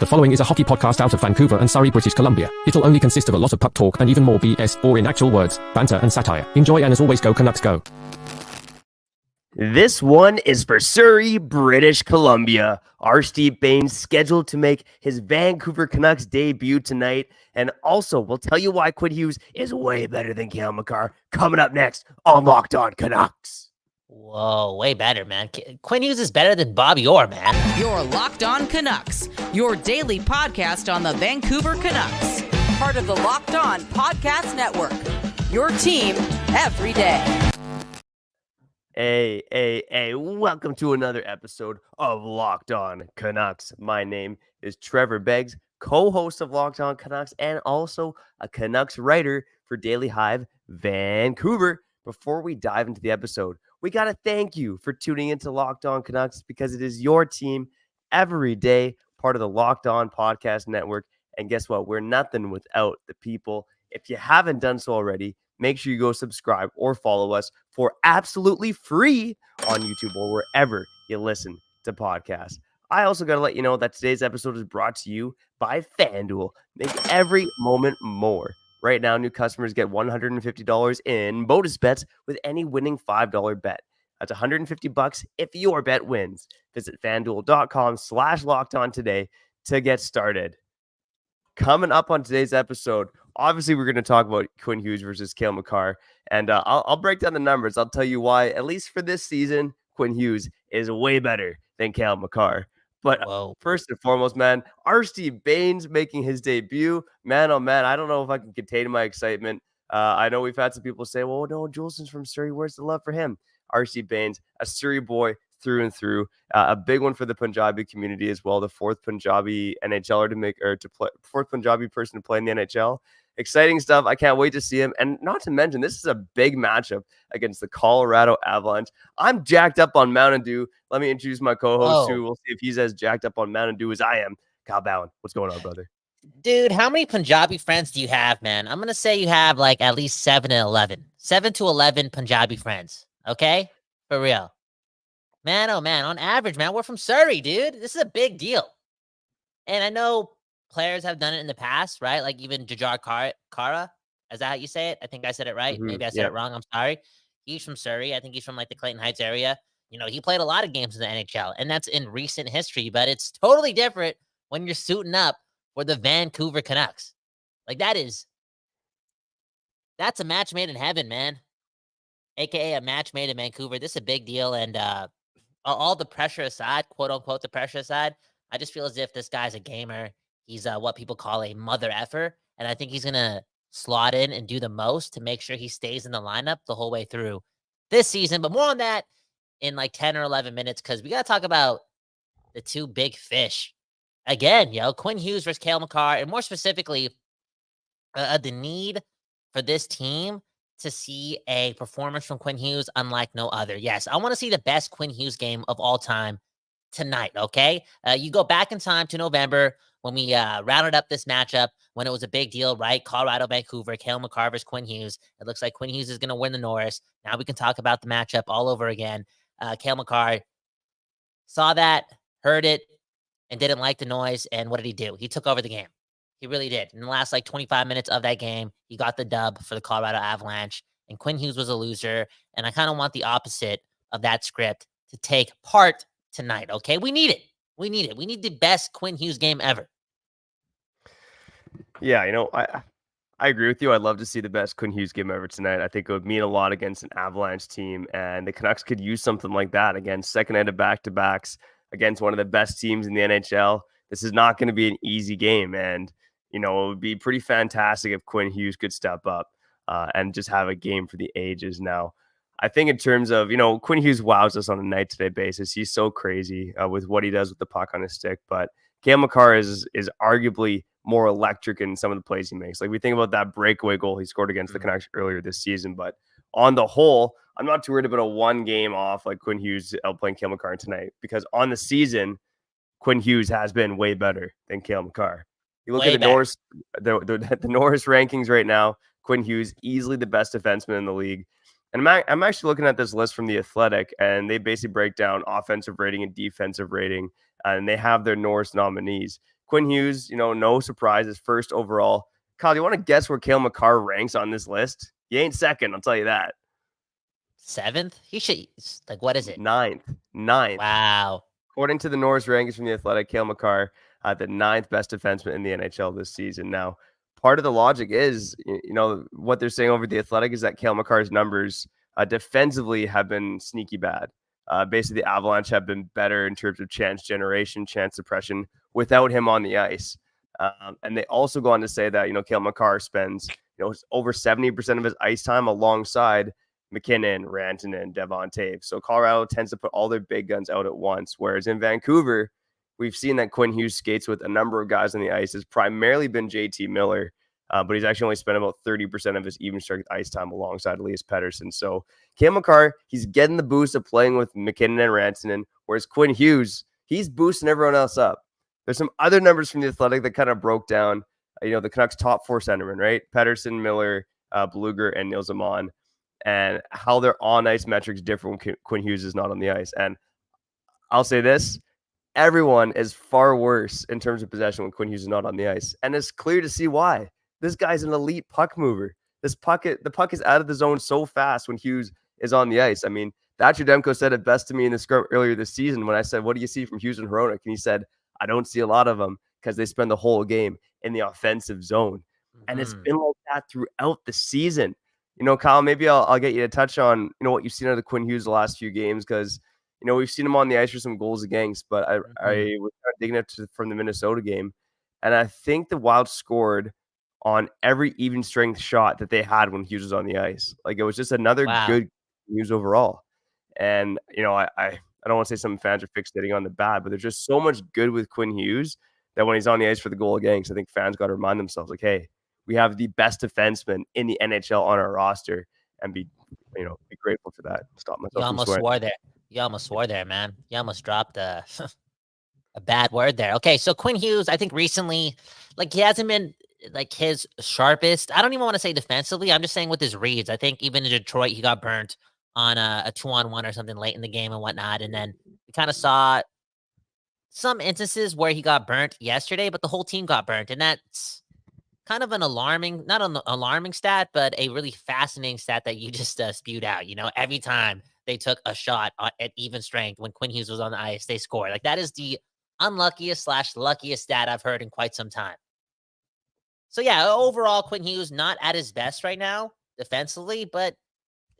The following is a hockey podcast out of Vancouver and Surrey, British Columbia. It'll only consist of a lot of puck talk and even more BS, or in actual words, banter and satire. Enjoy, and as always, go Canucks go. This one is for Surrey, British Columbia. Arshdeep Bains scheduled to make his Vancouver Canucks debut tonight. And also, we'll tell you why Quinn Hughes is way better than Cale Makar. Coming up next on Locked On Canucks. Whoa, way better, man. Quinn Hughes is better than Bobby Orr, man. You're Locked On Canucks, your daily podcast on the Vancouver Canucks. Part of the Locked On Podcast Network, your team every day. Hey, welcome to another episode of Locked On Canucks. My name is Trevor Beggs, co-host of Locked On Canucks and also a Canucks writer for Daily Hive Vancouver. Before we dive into the episode, we got to thank you for tuning into Locked On Canucks because it is your team every day, part of the Locked On Podcast Network. And guess what? We're nothing without the people. If you haven't done so already, make sure you go subscribe or follow us for absolutely free on YouTube or wherever you listen to podcasts. I also got to let you know that today's episode is brought to you by FanDuel. Make every moment more. Right now, new customers get $150 in bonus bets with any winning $5 bet. That's $150 if your bet wins. Visit FanDuel.com/lockedon today to get started. Coming up on today's episode, obviously we're going to talk about Quinn Hughes versus Cale Makar, and I'll break down the numbers. I'll tell you why, at least for this season, Quinn Hughes is way better than Cale Makar. But first and foremost, man, Arshdeep Bains making his debut. Man, oh man, I don't know if I can contain my excitement. I know we've had some people say, well, no, Juleson's from Surrey. Where's the love for him? Arshdeep Bains, a Surrey boy through and through. A big one for the Punjabi community as well. The fourth Punjabi NHLer fourth Punjabi person to play in the NHL. Exciting stuff. I can't wait to see him. And not to mention, this is a big matchup against the Colorado Avalanche. I'm jacked up on Mountain Dew. Let me introduce my co-host, who we'll see if he's as jacked up on Mountain Dew as I am. Kyle Bowen, what's going on, brother? Dude, how many Punjabi friends do you have, man? I'm going to say you have like at least 7 to 11. 7 to 11 Punjabi friends, okay? For real. Man, oh man, on average, man, we're from Surrey, dude. This is a big deal. And I know players have done it in the past, right? Like even Jajar Kara. Is that how you say it? I think I said it right. Mm-hmm. Maybe I said it wrong. I'm sorry. He's from Surrey. I think he's from like the Clayton Heights area. You know, he played a lot of games in the NHL, and that's in recent history, but it's totally different when you're suiting up for the Vancouver Canucks. Like that's a match made in heaven, man. AKA a match made in Vancouver. This is a big deal. And all the pressure aside, quote unquote, the pressure aside, I just feel as if this guy's a gamer. He's what people call a mother effer. And I think he's going to slot in and do the most to make sure he stays in the lineup the whole way through this season. But more on that in like 10 or 11 minutes, because we got to talk about the two big fish. Again, Quinn Hughes versus Cale Makar, and more specifically, the need for this team to see a performance from Quinn Hughes unlike no other. Yes, I want to see the best Quinn Hughes game of all time tonight, okay? You go back in time to November when we rounded up this matchup, when it was a big deal, right? Colorado, Vancouver, Cale Makar versus Quinn Hughes. It looks like Quinn Hughes is going to win the Norris. Now we can talk about the matchup all over again. Cale Makar saw that, heard it, and didn't like the noise. And what did he do? He took over the game. He really did. In the last 25 minutes of that game, he got the dub for the Colorado Avalanche. And Quinn Hughes was a loser. And I kind of want the opposite of that script to take part tonight, okay? We need it. We need the best Quinn Hughes game ever. Yeah, I agree with you. I'd love to see the best Quinn Hughes game ever tonight. I think it would mean a lot against an Avalanche team, and the Canucks could use something like that against second night of back-to-backs against one of the best teams in the NHL. This is not going to be an easy game, and it would be pretty fantastic if Quinn Hughes could step up and just have a game for the ages. Now, I think in terms of, Quinn Hughes wows us on a night-to-day basis. He's so crazy with what he does with the puck on his stick, but Cale Makar is arguably more electric in some of the plays he makes. Like we think about that breakaway goal he scored against the Canucks earlier this season, but on the whole, I'm not too worried about a one game off like Quinn Hughes outplaying Cale Makar tonight, because on the season, Quinn Hughes has been way better than Cale Makar. You look at the Norris, the Norris rankings right now. Quinn Hughes, easily the best defenseman in the league. And I'm actually looking at this list from The Athletic, and they basically break down offensive rating and defensive rating, and they have their Norris nominees. Quinn Hughes, no surprises, first overall. Kyle, do you want to guess where Cale Makar ranks on this list? He ain't second, I'll tell you that. 7th? He should, like, what is it? Ninth. Wow. According to the Norris rankings from The Athletic, Cale Makar, the 9th best defenseman in the NHL this season. Now, part of the logic is, what they're saying over The Athletic is that Cale Makar's numbers defensively have been sneaky bad. Basically, the Avalanche have been better in terms of chance generation, chance suppression without him on the ice. And they also go on to say that, Cale Makar spends, over 70% of his ice time alongside McKinnon, Rantanen, Devon Toews. So Colorado tends to put all their big guns out at once. Whereas in Vancouver, we've seen that Quinn Hughes skates with a number of guys on the ice. It's primarily been JT Miller, but he's actually only spent about 30% of his even strength ice time alongside Elias Pettersson. So Cale Makar, he's getting the boost of playing with McKinnon and Rantanen, whereas Quinn Hughes, he's boosting everyone else up. There's some other numbers from The Athletic that kind of broke down, the Canucks' top 4 centermen, right? Pettersson, Miller, Bluger, and Nils Aman, and how their on-ice metrics differ when Quinn Hughes is not on the ice. And I'll say this, everyone is far worse in terms of possession when Quinn Hughes is not on the ice. And it's clear to see why. This guy's an elite puck mover. The puck is out of the zone so fast when Hughes is on the ice. I mean, Thatcher Demko said it best to me in the scrum earlier this season when I said, what do you see from Hughes and Hronek? And he said, I don't see a lot of them because they spend the whole game in the offensive zone. And it's been like that throughout the season. Kyle, maybe I'll get you to touch on, what you've seen out of Quinn Hughes the last few games because, we've seen him on the ice for some goals against, but I was kind of digging up from the Minnesota game. And I think the Wild scored on every even strength shot that they had when Hughes was on the ice. Like, it was just another good Hughes overall. And, I don't want to say some fans are fixating on the bad, but there's just so much good with Quinn Hughes that when he's on the ice for the goal against, I think fans got to remind themselves, like, hey, we have the best defenseman in the NHL on our roster, and be grateful for that. Stop myself. You almost swore there, man. You almost dropped a bad word there. Okay, so Quinn Hughes, I think recently, like, he hasn't been like his sharpest. I don't even want to say defensively. I'm just saying with his reads. I think even in Detroit, he got burnt on a 2-on-1 or something late in the game and whatnot. And then we kind of saw some instances where he got burnt yesterday, but the whole team got burnt, and that's kind of an alarming, not an alarming stat, but a really fascinating stat that you just spewed out. Every time they took a shot at even strength when Quinn Hughes was on the ice, they scored. Like, that is the unluckiest / luckiest stat I've heard in quite some time. So yeah, overall, Quinn Hughes not at his best right now defensively, but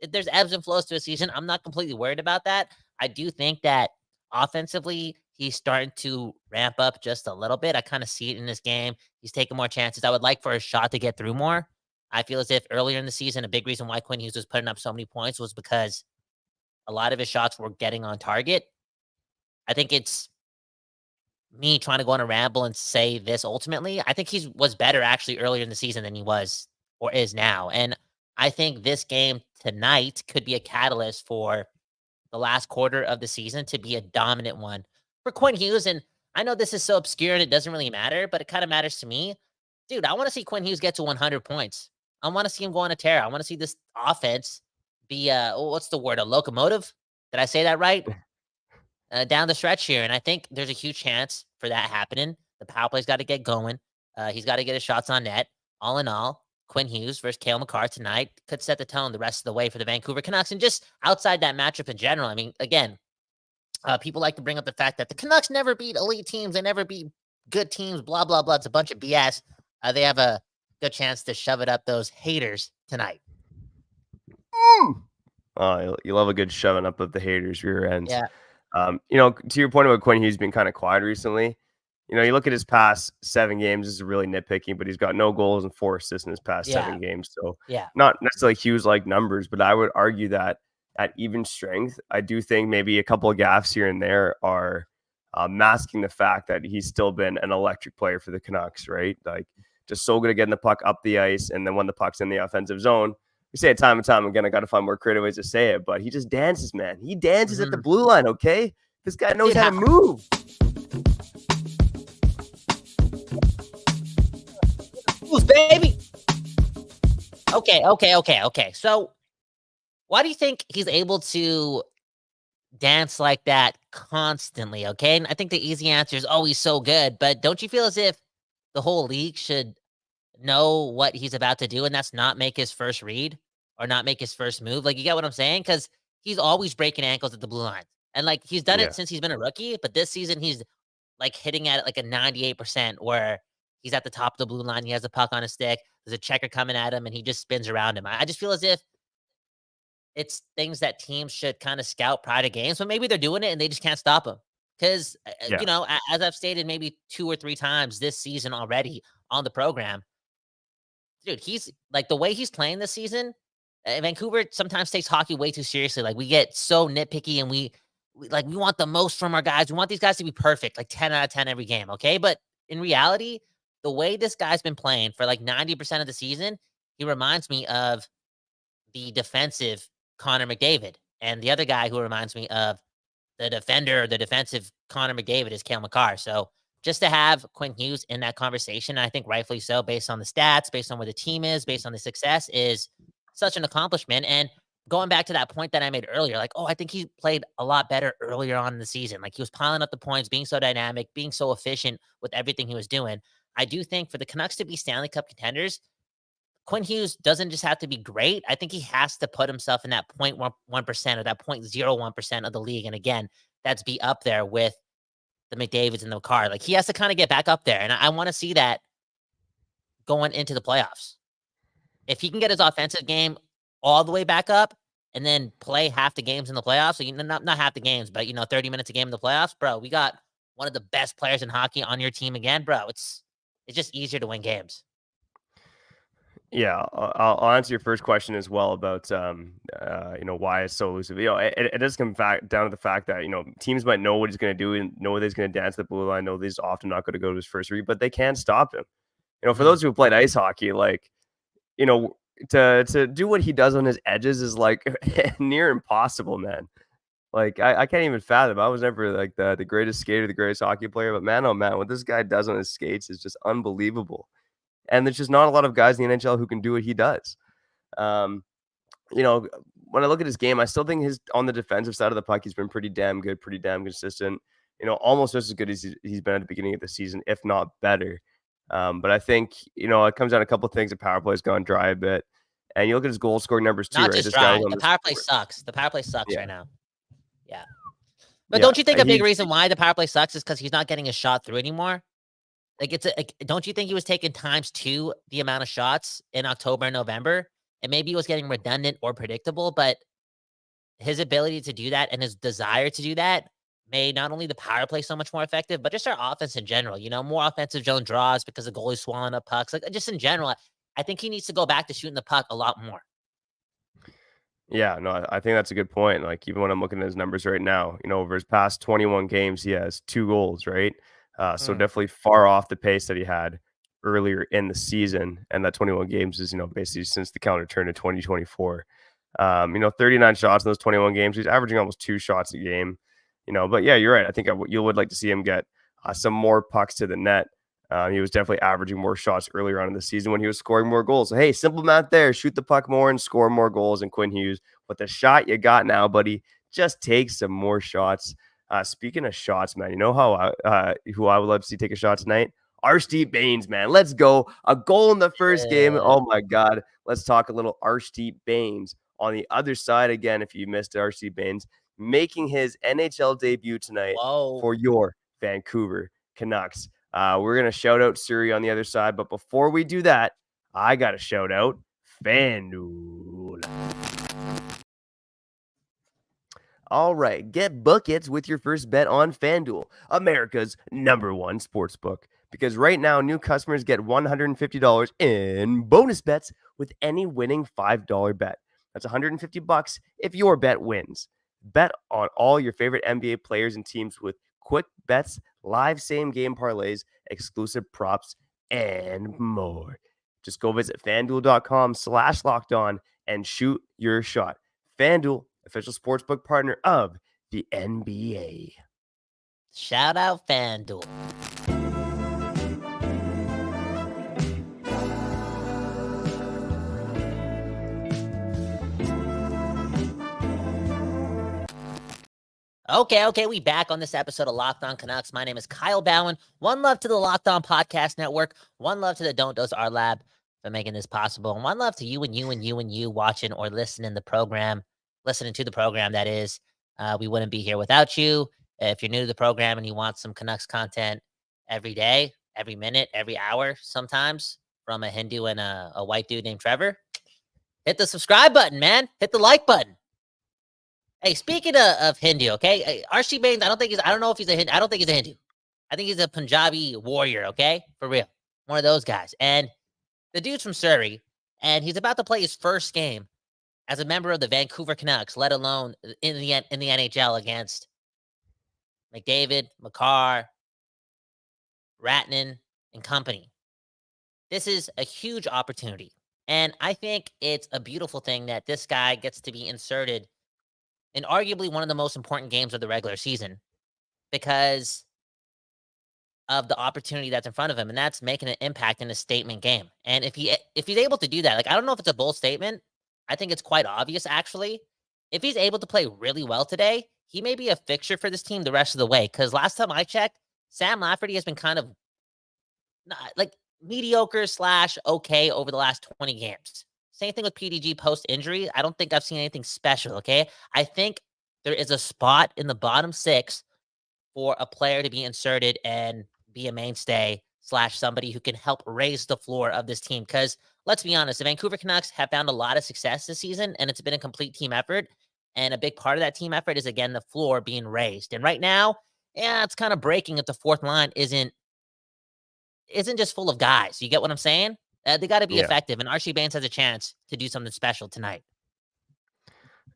there's ebbs and flows to a season. I'm not completely worried about that. I do think that offensively, he's starting to ramp up just a little bit. I kind of see it in this game. He's taking more chances. I would like for his shot to get through more. I feel as if earlier in the season, a big reason why Quinn Hughes was putting up so many points was because a lot of his shots were getting on target. I think it's me trying to go on a ramble and say this ultimately. I think he was better actually earlier in the season than he was or is now. And I think this game tonight could be a catalyst for the last quarter of the season to be a dominant one for Quinn Hughes. And I know this is so obscure and it doesn't really matter, but it kind of matters to me. Dude, I want to see Quinn Hughes get to 100 points. I want to see him go on a tear. I want to see this offense be, what's the word, a locomotive? Did I say that right? Down the stretch here. And I think there's a huge chance for that happening. The power play's got to get going. He's got to get his shots on net. All in all, Quinn Hughes versus Cale Makar tonight could set the tone the rest of the way for the Vancouver Canucks. And just outside that matchup in general, I mean, again, people like to bring up the fact that the Canucks never beat elite teams. They never beat good teams, blah, blah, blah. It's a bunch of BS. They have a good chance to shove it up those haters tonight. Oh, you love a good shoving up of the haters' rear ends. Yeah. To your point about Quinn Hughes being kind of quiet recently, you look at his past 7 games, this is really nitpicking, but he's got no goals and 4 assists in his past 7 games. So not necessarily Hughes-like numbers, but I would argue that at even strength, I do think maybe a couple of gaffes here and there are masking the fact that he's still been an electric player for the Canucks, right? Like, just so good at getting the puck up the ice, and then when the puck's in the offensive zone, we say it time and time again, I got to find more creative ways to say it, but he just dances, man. He dances at the blue line, okay? This guy knows how to move. Baby. Okay. So why do you think he's able to dance like that constantly, okay? And I think the easy answer is, oh, he's so good. But don't you feel as if the whole league should know what he's about to do, and that's not make his first read or not make his first move? Like, you get what I'm saying? Because he's always breaking ankles at the blue line. And, like, he's done Yeah. it since he's been a rookie, but this season he's, like, hitting at, like, a 98% where he's at the top of the blue line, he has the puck on his stick, there's a checker coming at him, and he just spins around him. I just feel as if it's things that teams should kinda scout prior to games, but maybe they're doing it and they just can't stop him. 'Cause, Yeah. you know, as I've stated maybe 2 or 3 times this season already on the program, dude, he's like, the way he's playing this season, Vancouver sometimes takes hockey way too seriously. Like, we get so nitpicky and we want the most from our guys. We want these guys to be perfect, like 10 out of 10 every game, okay? But in reality, the way this guy's been playing for like 90% of the season, he reminds me of the defensive Connor McDavid. And the other guy who reminds me of the defender, the defensive Connor McDavid is Cale Makar. So just to have Quinn Hughes in that conversation, I think rightfully so, based on the stats, based on where the team is, based on the success, is such an accomplishment. And going back to that point that I made earlier, like, oh, I think he played a lot better earlier on in the season. Like, he was piling up the points, being so dynamic, being so efficient with everything he was doing. I do think for the Canucks to be Stanley Cup contenders, Quinn Hughes doesn't just have to be great. I think he has to put himself in that 0.1% or that 0.01% of the league. And again, that's be up there with the McDavids and the Makar. Like, he has to kind of get back up there. And I want to see that going into the playoffs. If he can get his offensive game all the way back up and then play half the games in the playoffs, so not half the games, but 30 minutes a game in the playoffs, bro, we got one of the best players in hockey on your team again, bro. It's just easier to win games. Yeah, I'll answer your first question as well about why it's so elusive. It does come down to the fact that teams might know what he's going to do and know that he's going to dance the blue line, know that he's often not going to go to his first read, but they can't stop him. For those who have played ice hockey, like to do what he does on his edges is like near impossible, man. Like I can't even fathom. I was never like the greatest skater, the greatest hockey player, but man, oh man, what this guy does on his skates is just unbelievable. And there's just not a lot of guys in the NHL who can do what he does. When I look at his game, I still think on the defensive side of the puck, he's been pretty damn good, pretty damn consistent. Almost just as good as he's been at the beginning of the season, if not better. But I think, it comes down to a couple of things. The power play has gone dry a bit. And you look at his goal scoring numbers too, Not right? just This dry. guy The power play sucks. The power play sucks right now. Yeah. But Yeah, don't you think a big reason why the power play sucks is because he's not getting a shot through anymore? Like, don't you think he was taking ×2 the amount of shots in October and November? And maybe he was getting redundant or predictable, but his ability to do that and his desire to do that made not only the power play so much more effective, but just our offense in general. More offensive zone draws because the goalie's swallowing up pucks. Like, just in general, I think he needs to go back to shooting the puck a lot more. Yeah, no, I think that's a good point. Like, even when I'm looking at his numbers right now, over his past 21 games, he has 2 goals, right? So definitely far off the pace that he had earlier in the season. And that 21 games is, basically since the calendar turned to 2024. 39 shots in those 21 games. He's averaging almost 2 shots a game, but yeah, you're right. I think you would like to see him get some more pucks to the net. He was definitely averaging more shots earlier on in the season when he was scoring more goals. So, hey, simple math there. Shoot the puck more and score more goals than Quinn Hughes. With the shot you got now, buddy, just take some more shots. Speaking of shots, man, who I would love to see take a shot tonight? Arshdeep Bains, man. Let's go. A goal in the first game. Oh, my God. Let's talk a little Arshdeep Bains. On the other side, again, if you missed Arshdeep Bains, making his NHL debut tonight for your Vancouver Canucks. We're going to shout out Surrey on the other side. But before we do that, I got to shout out FanDuel. All right, get buckets with your first bet on FanDuel, America's #1 sportsbook. Because right now, new customers get $150 in bonus bets with any winning $5 bet. That's $150 if your bet wins. Bet on all your favorite NBA players and teams with quick bets, live same-game parlays, exclusive props, and more. Just go visit FanDuel.com/lockedon and shoot your shot. FanDuel, official sportsbook partner of the NBA. Shout out FanDuel. Okay, we back on this episode of Locked On Canucks. My name is Kyle Bowen. One love to the Locked On Podcast Network. One love to the Don't Dose Our Lab for making this possible. And one love to you and you watching or listening to the program, that is. We wouldn't be here without you. If you're new to the program and you want some Canucks content every day, every minute, every hour, sometimes from a Hindu and a white dude named Trevor, hit the subscribe button, man. Hit the like button. Hey, speaking of Hindu, okay, Arshdeep Bains, I don't think he's a Hindu. I don't think he's a Hindu. I think he's a Punjabi warrior, okay? For real. One of those guys. And the dude's from Surrey, and he's about to play his first game as a member of the Vancouver Canucks, let alone in the NHL against McDavid, Makar, Ratnan, and company. This is a huge opportunity. And I think it's a beautiful thing that this guy gets to be inserted in arguably one of the most important games of the regular season because of the opportunity that's in front of him, and that's making an impact in a statement game. And if he's able to do that, like, I don't know if it's a bold statement. I think it's quite obvious, actually. If he's able to play really well today, he may be a fixture for this team the rest of the way. Because last time I checked, Sam Lafferty has been kind of like mediocre / okay over the last 20 games. Same thing with PDG post-injury. I don't think I've seen anything special, okay? I think there is a spot in the bottom 6 for a player to be inserted and be a mainstay / somebody who can help raise the floor of this team. Because let's be honest, the Vancouver Canucks have found a lot of success this season, and it's been a complete team effort. And a big part of that team effort is, again, the floor being raised. And right now, it's kind of breaking if the fourth line isn't just full of guys. You get what I'm saying? They got to be effective, and Arshdeep Bains has a chance to do something special tonight.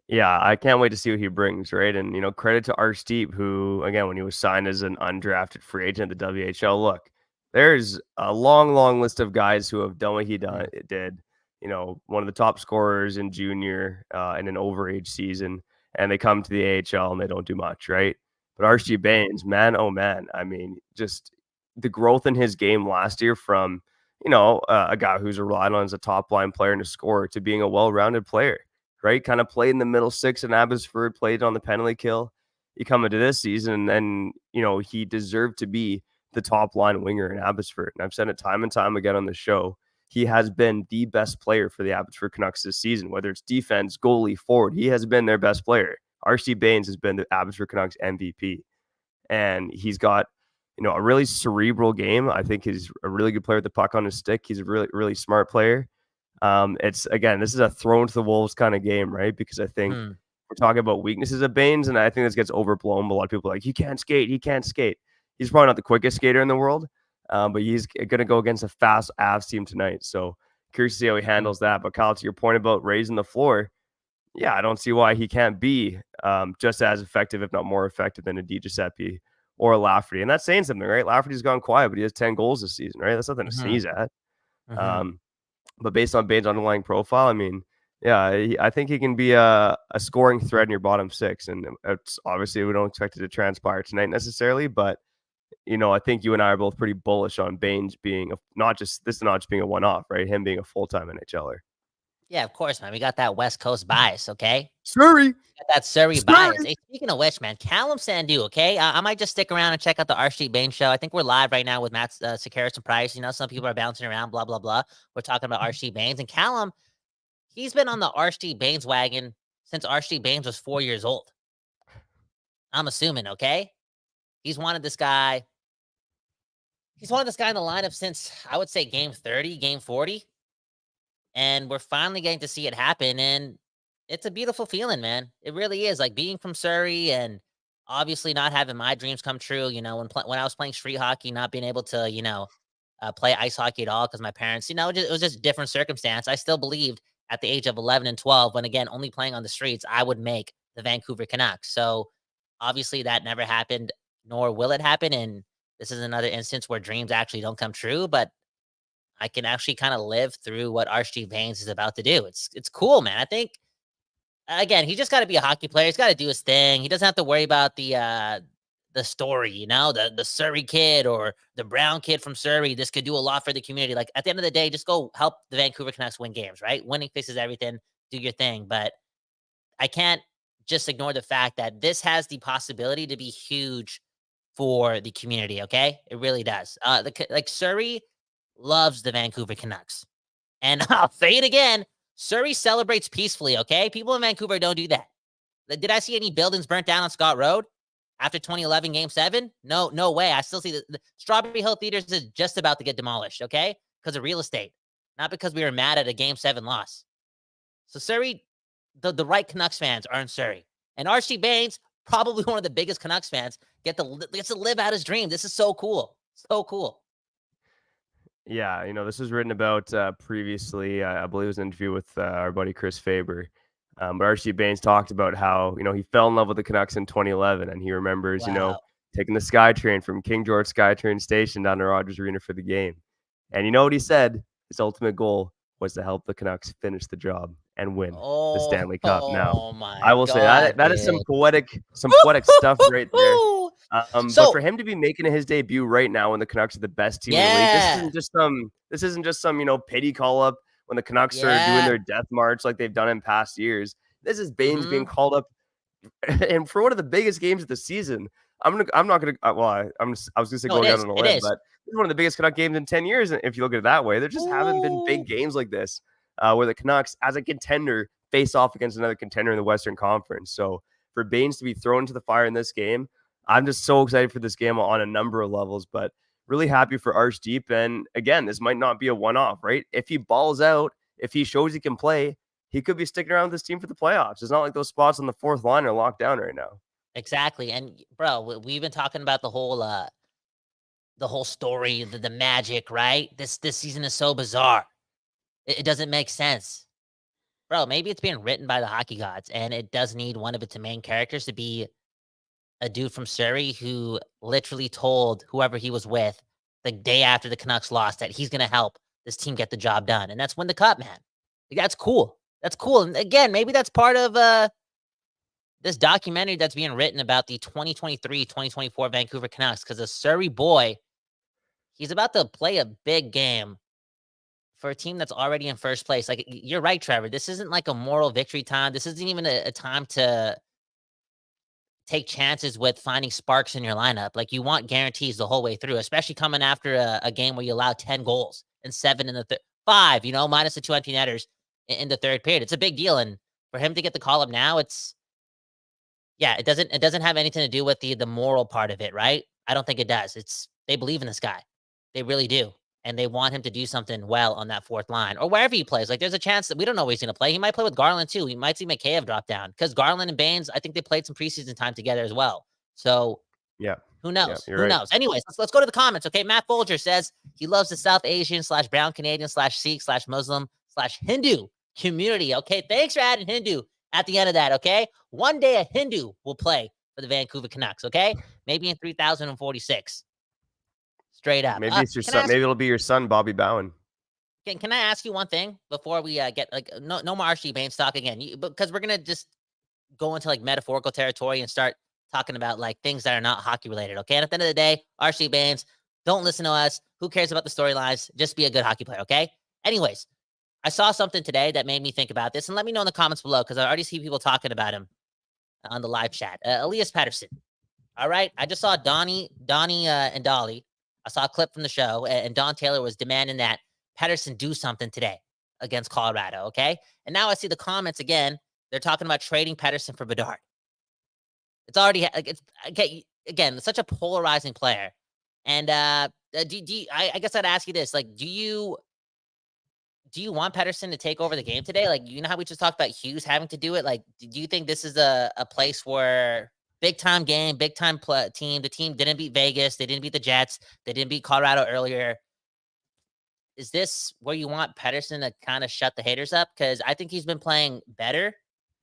Yeah, I can't wait to see what he brings, right? And, credit to Arshdeep, who, again, when he was signed as an undrafted free agent at the WHL, look, there's a long, long list of guys who have done what he did. One of the top scorers in junior in an overage season, and they come to the AHL and they don't do much, right? But Arshdeep Bains, man, oh man, I mean, just the growth in his game last year from a guy who's relied on as a top line player and a scorer to being a well-rounded player, right? Kind of played in the middle 6 in Abbotsford, played on the penalty kill. You come into this season and he deserved to be the top line winger in Abbotsford. And I've said it time and time again on the show. He has been the best player for the Abbotsford Canucks this season, whether it's defense, goalie, forward. He has been their best player. Arshdeep Bains has been the Abbotsford Canucks MVP. And he's got a really cerebral game. I think he's a really good player with the puck on his stick. He's a really, really smart player. This is a thrown to the wolves kind of game, right? Because I think we're talking about weaknesses of Bains, and I think this gets overblown. But a lot of people are like, he can't skate. He's probably not the quickest skater in the world, but he's going to go against a fast Avs team tonight. So curious to see how he handles that. But Kyle, to your point about raising the floor, yeah, I don't see why he can't be just as effective, if not more effective, than a DiGiuseppe or a Lafferty. And that's saying something, right? Lafferty's gone quiet, but he has 10 goals this season, right? That's nothing to sneeze at. But based on Bains' underlying profile, I mean, yeah, I think he can be a scoring threat in your bottom 6. And it's obviously we don't expect it to transpire tonight necessarily, but I think you and I are both pretty bullish on Bains being not just being a one-off, right? Him being a full-time NHLer. Yeah, of course, man. We got that West Coast bias, okay? Surrey. Got that Surrey bias. Hey, speaking of which, man, Callum Sandu, okay? I might just stick around and check out the Arshdeep Bains show. I think we're live right now with Matt Sakaris and Price. Some people are bouncing around, blah, blah, blah. We're talking about Arshdeep Bains. And Callum, he's been on the Arshdeep Bains wagon since Arshdeep Bains was 4 years old. I'm assuming, okay? He's wanted this guy in the lineup since, I would say, game 30, game 40. And we're finally getting to see it happen. And it's a beautiful feeling, man. It really is. Like being from Surrey and obviously not having my dreams come true. When I was playing street hockey, not being able to, play ice hockey at all because my parents, it was just a different circumstance. I still believed at the age of 11 and 12, when again, only playing on the streets, I would make the Vancouver Canucks. So obviously that never happened, nor will it happen. And this is another instance where dreams actually don't come true, but I can actually kind of live through what Arshdeep Bains is about to do. It's cool, man. I think, again, he just got to be a hockey player. He's got to do his thing. He doesn't have to worry about the story, the Surrey kid or the Brown kid from Surrey. This could do a lot for the community. Like, at the end of the day, just go help the Vancouver Canucks win games, right? Winning fixes everything. Do your thing. But I can't just ignore the fact that this has the possibility to be huge for the community, okay? It really does. Like Surrey loves the Vancouver Canucks. And I'll say it again, Surrey celebrates peacefully, okay? People in Vancouver don't do that. Did I see any buildings burnt down on Scott Road after 2011 Game 7? No way. I still see the Strawberry Hill Theaters is just about to get demolished, okay? Because of real estate, not because we were mad at a Game 7 loss. So Surrey, the right Canucks fans are in Surrey. And Arshdeep Bains, probably one of the biggest Canucks fans, gets to live out his dream. This is so cool. So cool. Yeah, this was written about previously. I believe it was an interview with our buddy Chris Faber. But Arshdeep Bains talked about how, he fell in love with the Canucks in 2011, and he remembers, Wow. taking the SkyTrain from King George SkyTrain Station down to Rogers Arena for the game. And you know what he said? His ultimate goal was to help the Canucks finish the job and win the Stanley Cup. Now, my I will say that is some dude. poetic stuff right there. So- But for him to be making his debut right now when the Canucks are the best team in the league, this isn't just some pity call up when the Canucks are doing their death march like they've done in past years. This is Baines being called up, and for one of the biggest games of the season. I was gonna say going out on a limb, but it's one of the biggest Canuck games in 10 years. If you look at it that way, there just haven't been big games like this where the Canucks, as a contender, face off against another contender in the Western Conference. So for Baines to be thrown into the fire in this game, I'm just so excited for this game on a number of levels, but really happy for Arshdeep. And again, this might not be a one-off, right? If he balls out, if he shows he can play, he could be sticking around with this team for the playoffs. It's not like those spots on the fourth line are locked down right now. Exactly. And bro, we've been talking about the whole story, the magic, right? This season is so bizarre. It doesn't make sense. Bro, maybe it's being written by the hockey gods, and it does need one of its main characters to be a dude from Surrey who literally told whoever he was with the day after the Canucks lost that he's going to help this team get the job done. And that's win the cup, man. Like, that's cool. That's cool. And again, maybe that's part of this documentary that's being written about the 2023-2024 Vancouver Canucks, because a Surrey boy, he's about to play a big game for a team that's already in first place. Like, you're right, Trevor. This isn't like a moral victory time. This isn't even a time to take chances with finding sparks in your lineup. Like, you want guarantees the whole way through, especially coming after a game where you allow 10 goals and 7 in the 5, minus the 2 empty netters in the third period. It's a big deal. And for him to get the call up now, it doesn't have anything to do with the moral part of it, right? I don't think it does. They believe in this guy. They really do. And they want him to do something well on that fourth line or wherever he plays. Like, there's a chance that we don't know where he's going to play. He might play with Garland too. We might see Mikheyev drop down because Garland and Baines, I think they played some preseason time together as well. So yeah, who knows? Yeah, who knows? Anyways, let's go to the comments. Okay. Matt Folger says he loves the South Asian / brown Canadian / Sikh / Muslim / Hindu community. Okay. Thanks for adding Hindu at the end of that. Okay. One day a Hindu will play for the Vancouver Canucks. Okay. Maybe in 3046. Straight up. Maybe it's your son. Maybe it'll be your son, Bobby Bowen. Can I ask you one thing before we get no more Arshdeep Bains talk again? Because we're gonna just go into like metaphorical territory and start talking about like things that are not hockey related. Okay. And at the end of the day, Arshdeep Bains, don't listen to us. Who cares about the storylines? Just be a good hockey player. Okay. Anyways, I saw something today that made me think about this, and let me know in the comments below because I already see people talking about him on the live chat. Elias Pettersson. All right. I just saw Donnie, and Dolly. I saw a clip from the show, and Don Taylor was demanding that Pettersson do something today against Colorado, okay? And now I see the comments again. They're talking about trading Pettersson for Bedard. It's already, it's such a polarizing player. And I guess I'd ask you this. Like, do you want Pettersson to take over the game today? Like, you know how we just talked about Hughes having to do it? Like, do you think this is a place where big time game, big time team. The team didn't beat Vegas. They didn't beat the Jets. They didn't beat Colorado earlier. Is this where you want Pettersson to kind of shut the haters up? Because I think he's been playing better.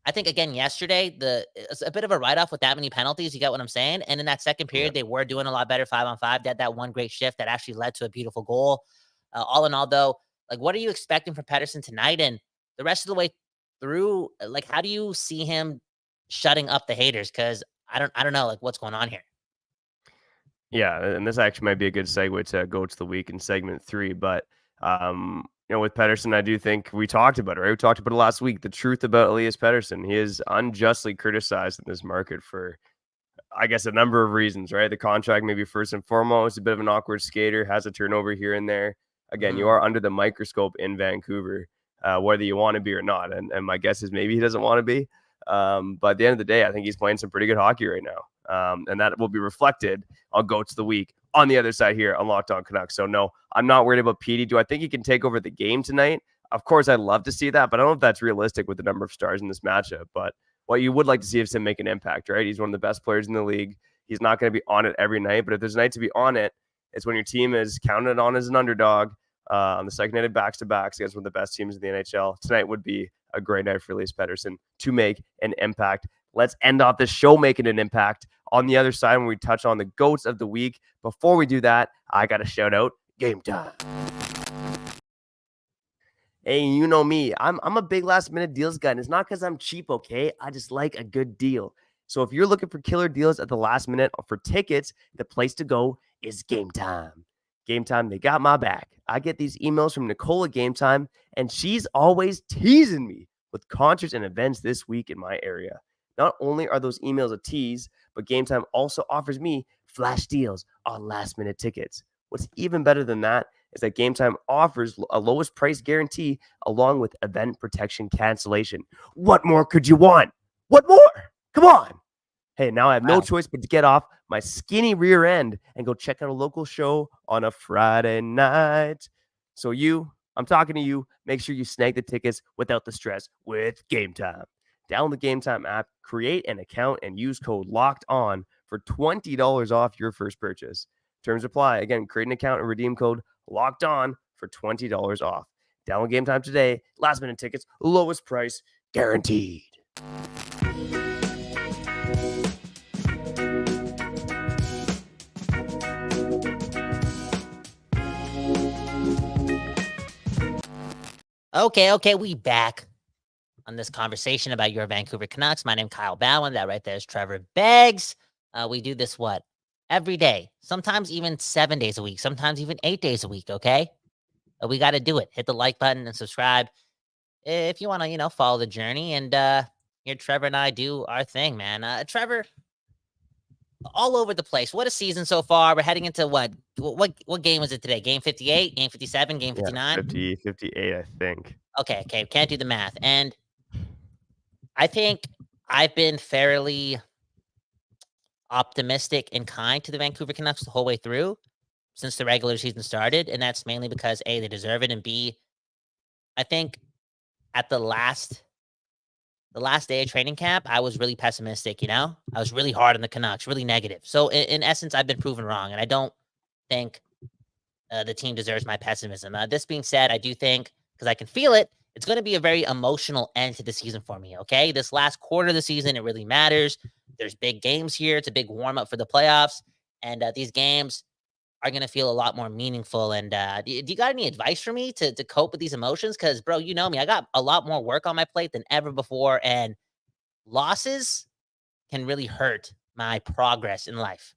I think, again, yesterday, it's a bit of a write-off with that many penalties. You get what I'm saying? And in that second period, They were doing a lot better 5-on-5. They had that one great shift that actually led to a beautiful goal. All in all, though, like, what are you expecting from Pettersson tonight and the rest of the way through? Like, how do you see him shutting up the haters? Because I don't know, like, what's going on here. Yeah, and this actually might be a good segue to go to the week in segment 3. But with Pettersson, I do think we talked about it, right? We talked about it last week. The truth about Elias Pettersson. He is unjustly criticized in this market for, I guess, a number of reasons, right? The contract, maybe first and foremost, a bit of an awkward skater, has a turnover here and there. Again, you are under the microscope in Vancouver, whether you want to be or not. And my guess is maybe he doesn't want to be. But at the end of the day, I think he's playing some pretty good hockey right now. And that will be reflected on Goats of the Week on the other side here on Locked On Canucks. So, no, I'm not worried about Petey. Do I think he can take over the game tonight? Of course, I'd love to see that, but I don't know if that's realistic with the number of stars in this matchup. But what you would like to see is him make an impact, right? He's one of the best players in the league. He's not going to be on it every night, but if there's a night to be on it, it's when your team is counted on as an underdog on the second night of backs-to-backs against one of the best teams in the NHL. Tonight would be a great night for Elias Pettersson to make an impact. Let's end off this show making an impact on the other side when we touch on the Goats of the Week. Before we do that, I got to shout out Gametime. Hey, you know me. I'm a big last-minute deals guy, and it's not because I'm cheap, okay? I just like a good deal. So if you're looking for killer deals at the last minute or for tickets, the place to go is Gametime. Gametime, they got my back. I get these emails from Nicole at Gametime, and she's always teasing me with concerts and events this week in my area. Not only are those emails a tease, but Gametime also offers me flash deals on last-minute tickets. What's even better than that is that Gametime offers a lowest price guarantee along with event protection cancellation. What more could you want? What more? Come on. Hey, now I have no choice but to get off my skinny rear end and go check out a local show on a Friday night. So I'm talking to you, make sure you snag the tickets without the stress with Gametime. Download the Gametime app, create an account, and use code LOCKEDON for $20 off your first purchase. Terms apply. Again, create an account and redeem code LOCKEDON for $20 off. Download Gametime today. Last minute tickets, lowest price guaranteed. Okay, we back on this conversation about your Vancouver Canucks. My name's Kyle Bowen. That right there is Trevor Beggs. We do this, every day, sometimes even 7 days a week, sometimes even 8 days a week, okay? We got to do it. Hit the like button and subscribe if you want to, follow the journey. And here Trevor and I do our thing, man. Trevor, all over the place. What a season so far. We're heading into what game was it today? Game 58, game 57, game 59? 50, 58, I think. Okay. Can't do the math. And I think I've been fairly optimistic and kind to the Vancouver Canucks the whole way through since the regular season started. And that's mainly because A, they deserve it. And B, I think at the last day of training camp, I was really pessimistic, I was really hard on the Canucks, really negative. So in essence, I've been proven wrong, and I don't think the team deserves my pessimism. This being said, I do think, because I can feel it, it's going to be a very emotional end to the season for me, okay? This last quarter of the season, it really matters. There's big games here. It's a big warm-up for the playoffs, and these games are going to feel a lot more meaningful. And do you got any advice for me to cope with these emotions? Because, bro, you know me. I got a lot more work on my plate than ever before, and losses can really hurt my progress in life.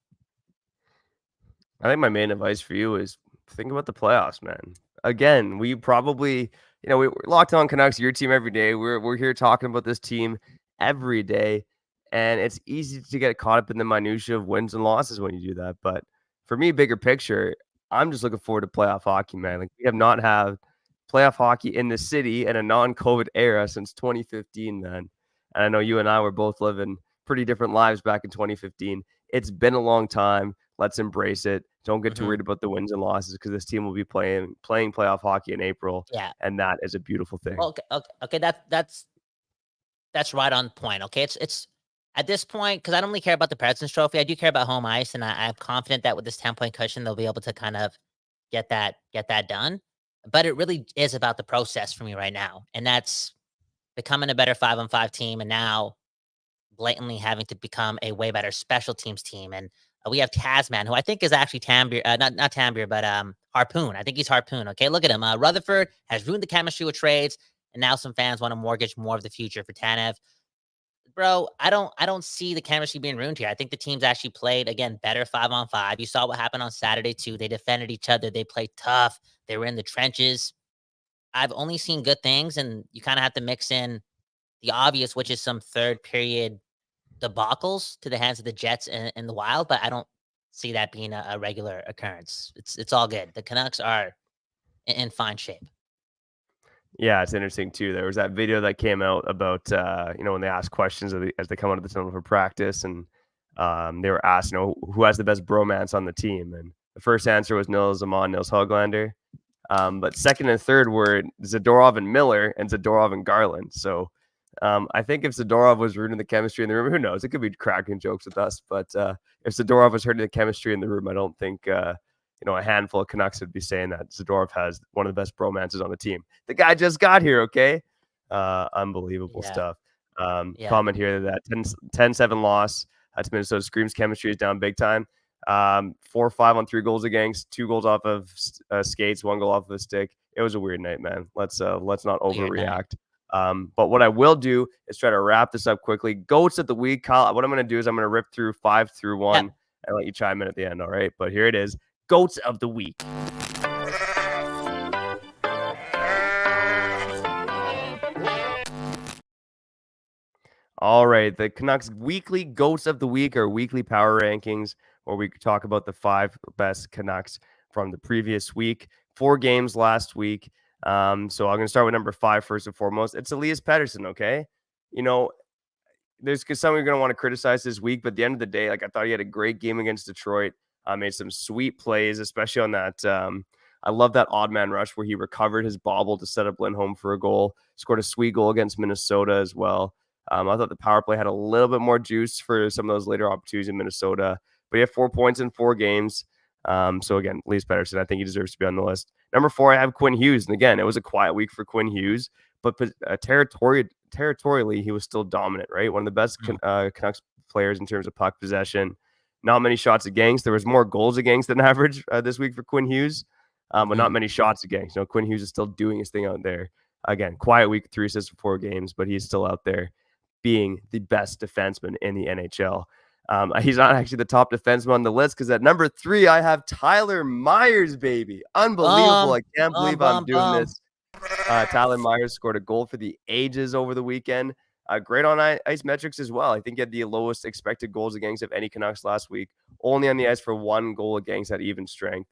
I think my main advice for you is think about the playoffs, man. Again, we probably, we're Locked On Canucks, your team every day. We're here talking about this team every day, and it's easy to get caught up in the minutia of wins and losses when you do that. But for me, bigger picture, I'm just looking forward to playoff hockey, man. Like, we have not had playoff hockey in the city in a non-COVID era since 2015, man. And I know you and I were both living pretty different lives back in 2015. It's been a long time. Let's embrace it. Don't get too worried about the wins and losses, because this team will be playing playoff hockey in April. Yeah. And that is a beautiful thing. Okay. That's right on point. Okay. It's at this point, because I don't really care about the President's Trophy. I do care about home ice, and I'm confident that with this 10-point cushion, they'll be able to kind of get that done. But it really is about the process for me right now, and that's becoming a better 5-on-5 team, and now blatantly having to become a way better special teams team. And we have Tasman, who I think is actually not Tambir, but Harpoon. I think he's Harpoon. Okay, look at him. Rutherford has ruined the chemistry with trades, and now some fans want to mortgage more of the future for Tanev. Bro, I don't see the chemistry being ruined here. I think the teams actually played, again, better 5-on-5. You saw what happened on Saturday too. They defended each other. They played tough. They were in the trenches. I've only seen good things, and you kind of have to mix in the obvious, which is some third period debacles to the hands of the Jets and the Wild, but I don't see that being a regular occurrence. It's all good. The Canucks are in fine shape. Yeah, it's interesting too. There was that video that came out about when they ask questions as they come out of the tunnel for practice, and they were asked, who has the best bromance on the team, and the first answer was Nils Zaman, Nils Höglander, but second and third were Zadorov and Miller, and Zadorov and Garland. So I think if Zadorov was ruining the chemistry in the room, who knows? It could be cracking jokes with us, but if Zadorov was hurting the chemistry in the room, I don't think a handful of Canucks would be saying that Zadorov has one of the best bromances on the team. The guy just got here, okay? Unbelievable stuff. Comment here that 10-7 loss to Minnesota screams chemistry is down big time. 4-5 on 3 goals against, 2 goals off of skates, 1 goal off of a stick. It was a weird night, man. Let's not overreact. But what I will do is try to wrap this up quickly. Goats of the week, Kyle. What I'm going to do is I'm going to rip through 5 through 1 and let you chime in at the end. All right. But here it is. Goats of the week. All right. The Canucks weekly Goats of the week or weekly power rankings, where we talk about the 5 best Canucks from the previous week. 4 games last week. So I'm going to start with number 5 first and foremost. It's Elias Pettersson, okay? There's some you're going to want to criticize this week, but at the end of the day, I thought he had a great game against Detroit. Made some sweet plays, especially on that. I love that odd man rush where he recovered his bobble to set up Lindholm for a goal. Scored a sweet goal against Minnesota as well. I thought the power play had a little bit more juice for some of those later opportunities in Minnesota. But he had 4 points in 4 games. So again, Elias Pettersson, I think he deserves to be on the list. Number 4, I have Quinn Hughes. And again, it was a quiet week for Quinn Hughes, but territorially, he was still dominant, right? One of the best Canucks players in terms of puck possession. Not many shots against. There was more goals against than average this week for Quinn Hughes, but not many shots against. Quinn Hughes is still doing his thing out there. Again, quiet week, 3 assists for 4 games, but he's still out there being the best defenseman in the NHL. He's not actually the top defenseman on the list because at number 3, I have Tyler Myers, baby. Unbelievable. I can't believe I'm doing this. Tyler Myers scored a goal for the ages over the weekend. Great on ice metrics as well. I think he had the lowest expected goals against of any Canucks last week. Only on the ice for 1 goal against at even strength.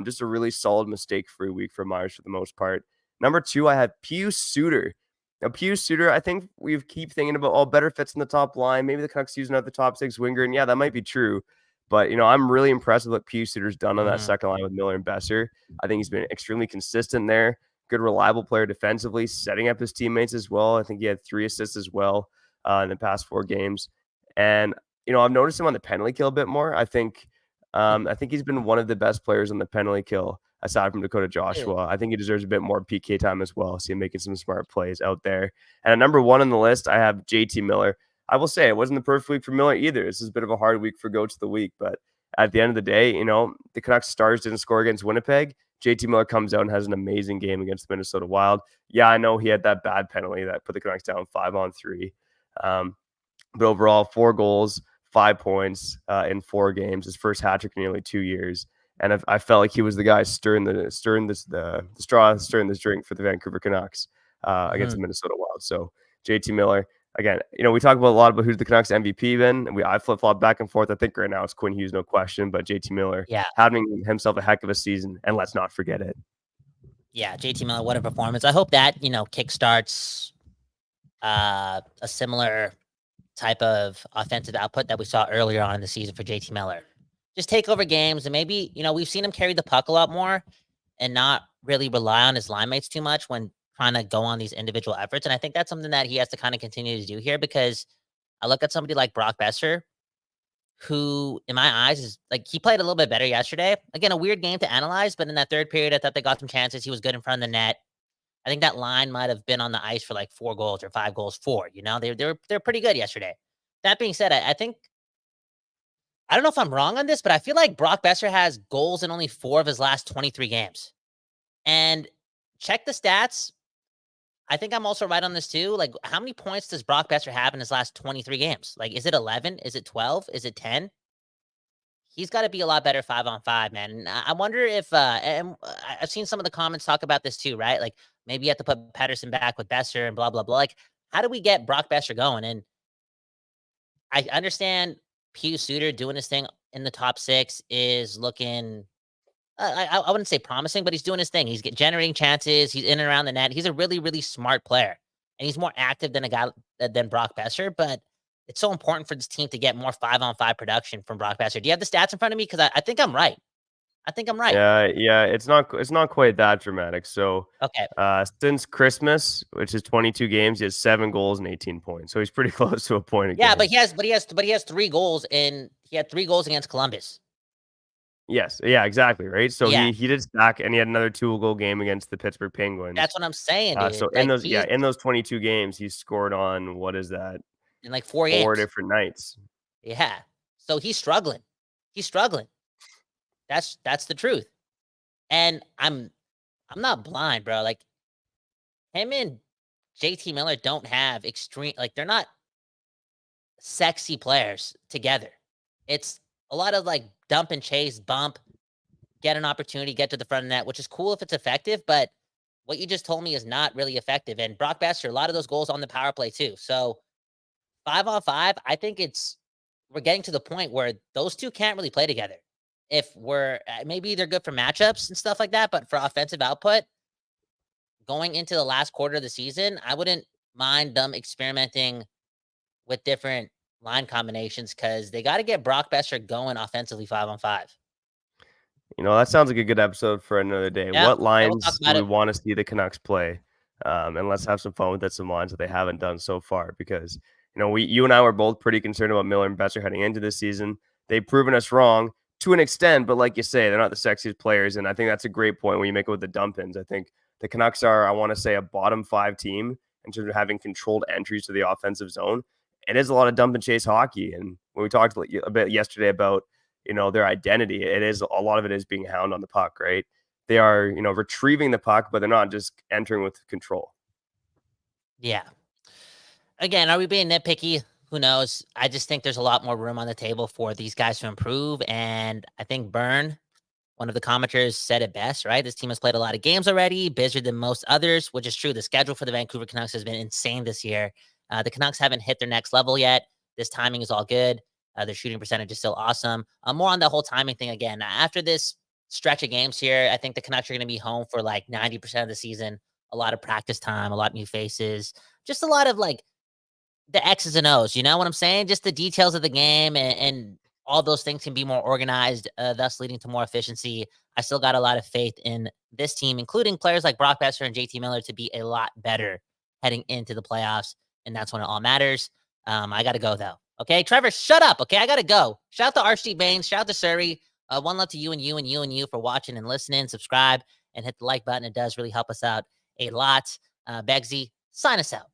Just a really solid mistake-free week for Myers for the most part. Number 2, I have Pius Suter. Now, Pius Suter, I think we keep thinking about, better fits in the top line. Maybe the Canucks use another top 6 winger, and yeah, that might be true. But, I'm really impressed with what Pius Suter's done on that second line with Miller and Besser. I think he's been extremely consistent there. Good, reliable player defensively, setting up his teammates as well. I think he had 3 assists as well in the past 4 games. And, I've noticed him on the penalty kill a bit more. I think he's been one of the best players on the penalty kill aside from Dakota Joshua. I think he deserves a bit more PK time as well. See him making some smart plays out there. And at number 1 on the list, I have JT Miller. I will say it wasn't the perfect week for Miller either. This is a bit of a hard week for Goats of the Week. But at the end of the day, the Canucks stars didn't score against Winnipeg. JT Miller comes out and has an amazing game against the Minnesota Wild. Yeah, I know he had that bad penalty that put the Canucks down 5-on-3. But overall, 4 goals, 5 points in 4 games. His first hat trick in nearly 2 years. And I felt like he was the guy stirring this drink for the Vancouver Canucks against the Minnesota Wild. So JT Miller, again, we talk about a lot about who's the Canucks MVP been. And I flip-flop back and forth. I think right now it's Quinn Hughes, no question. But JT Miller having himself a heck of a season. And let's not forget it. Yeah, JT Miller, what a performance. I hope that, kickstarts a similar type of offensive output that we saw earlier on in the season for JT Miller. Just take over games, and maybe, we've seen him carry the puck a lot more and not really rely on his line mates too much when trying to go on these individual efforts. And I think that's something that he has to kind of continue to do here, because I look at somebody like Brock Besser, who in my eyes is he played a little bit better yesterday. Again, a weird game to analyze, but in that third period, I thought they got some chances. He was good in front of the net. I think that line might have been on the ice for 4 goals or 5 goals for, they're pretty good yesterday. That being said, I think, I don't know if I'm wrong on this, but I feel like Brock Besser has goals in only 4 of his last 23 games. And check the stats. I think I'm also right on this too. How many points does Brock Besser have in his last 23 games? Is it 11? Is it 12? Is it 10? He's got to be a lot better 5-on-5, man. And I wonder if, and I've seen some of the comments talk about this too, right? Maybe you have to put Pettersson back with Besser and blah, blah, blah. Like, how do we get Brock Besser going? And I understand Pius Suter doing his thing in the top 6 is looking, I wouldn't say promising, but he's doing his thing. He's generating chances. He's in and around the net. He's a really, really smart player. And he's more active than a guy than Brock Besser. But it's so important for this team to get more 5-on-5 production from Brock Besser. Do you have the stats in front of me? Because I think I'm right. Yeah. It's not quite that dramatic. So, Okay. Since Christmas, which is 22 games, he has 7 goals and 18 points. So he's pretty close to a point a game. Yeah, but he has 3 goals, and he had 3 goals against Columbus. Yes. Yeah, exactly. Right. So Yeah. he did stack, and he had another 2-goal game against the Pittsburgh Penguins. That's what I'm saying, dude. So in those 22 games, he scored on, what is that? In like 4 games. 4 different nights. Yeah. So he's struggling. That's the truth. And I'm not blind, bro. Like, him and JT Miller don't have extreme, like, they're not sexy players together. It's a lot of like dump and chase, bump, get an opportunity, get to the front of the net, which is cool if it's effective, but what you just told me is not really effective. And Brock Besser, a lot of those goals on the power play too. So 5-on-5, I think we're getting to the point where those two can't really play together. If maybe they're good for matchups and stuff like that, but for offensive output, going into the last quarter of the season, I wouldn't mind them experimenting with different line combinations because they got to get Brock Besser going offensively 5-on-5. That sounds like a good episode for another day. Yeah, what lines do we want to see the Canucks play? And let's have some fun with that, some lines that they haven't done so far, because you and I were both pretty concerned about Miller and Besser heading into this season. They've proven us wrong to an extent, but like you say, they're not the sexiest players, and I think that's a great point when you make it with the dump-ins. I think the Canucks are, I want to say, a bottom 5 team in terms of having controlled entries to the offensive zone. It is a lot of dump and chase hockey, and when we talked a bit yesterday about their identity, a lot of it is being hound on the puck, right? They are retrieving the puck, but they're not just entering with control. Yeah. Again, are we being nitpicky? Who knows? I just think there's a lot more room on the table for these guys to improve. And I think Byrne, one of the commenters, said it best, right? This team has played a lot of games already, busier than most others, which is true. The schedule for the Vancouver Canucks has been insane this year. The Canucks haven't hit their next level yet. This timing is all good. Their shooting percentage is still awesome. More on the whole timing thing again. After this stretch of games here, I think the Canucks are going to be home for like 90% of the season. A lot of practice time, a lot of new faces, just a lot of like the X's and O's, you know what I'm saying? Just the details of the game and all those things can be more organized, thus leading to more efficiency. I still got a lot of faith in this team, including players like Brock Besser and JT Miller, to be a lot better heading into the playoffs. And that's when it all matters. I got to go, though. Okay, Trevor, shut up. Okay, I got to go. Shout out to Arshdeep Bains. Shout out to Surrey. One love to you and you and you and you for watching and listening. Subscribe and hit the like button. It does really help us out a lot. Begsy, sign us out.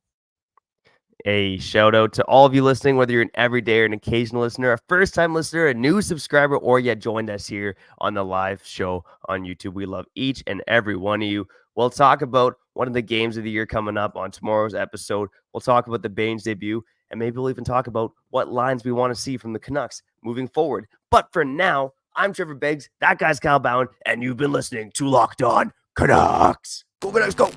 A shout out to all of you listening, whether you're an everyday or an occasional listener, a first-time listener, a new subscriber, or yet joined us here on the live show on YouTube. We love each and every one of you. We'll talk about one of the games of the year coming up on tomorrow's episode. We'll talk about the Baines debut, and maybe we'll even talk about what lines we want to see from the Canucks moving forward. But for now, I'm Trevor Beggs, that guy's Cale Makar, and you've been listening to Locked On Canucks. Go Canucks, go!